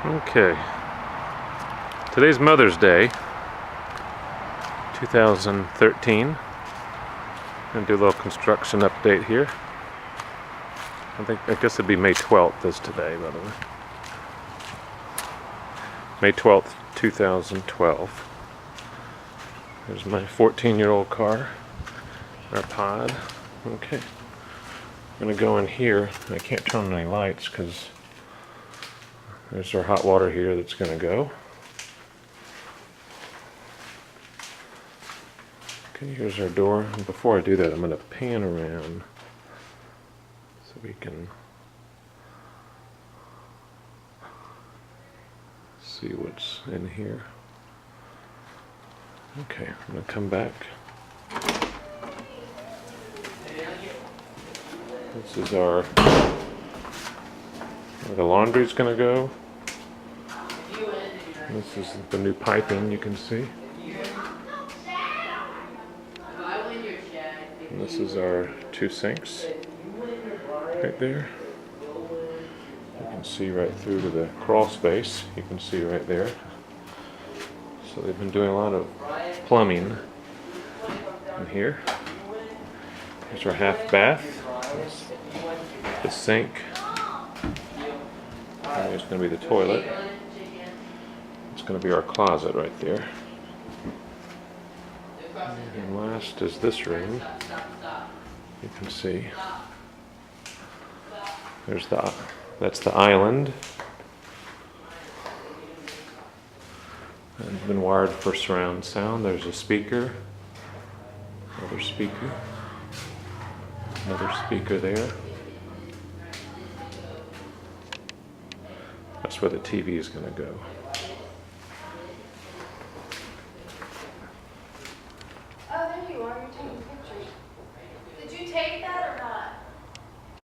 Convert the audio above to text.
Okay. Today's Mother's Day, 2013. Gonna do a little construction update here. I guess it'd be May 12th is today, by the way. May 12th, 2012. There's my 14-year-old car, our pod. Okay. I'm gonna go in here. I can't turn on any lights because there's our hot water here that's gonna go. Okay, here's our door. And before I do that, I'm gonna pan around so we can see what's in here. Okay, I'm gonna come back. This is where the laundry's gonna go. This is the new piping you can see. And this is our two sinks right there. You can see right through to the crawl space. You can see right there. So they've been doing a lot of plumbing in here. Here's our half bath. That's the sink. And there's going to be the toilet. It's going to be our closet right there. And last is this room. You can see. That's the island. And it's been wired for surround sound. There's a speaker. Another speaker. Another speaker there. That's where the TV is going to go. Oh, there you are. You're taking pictures. Did you take that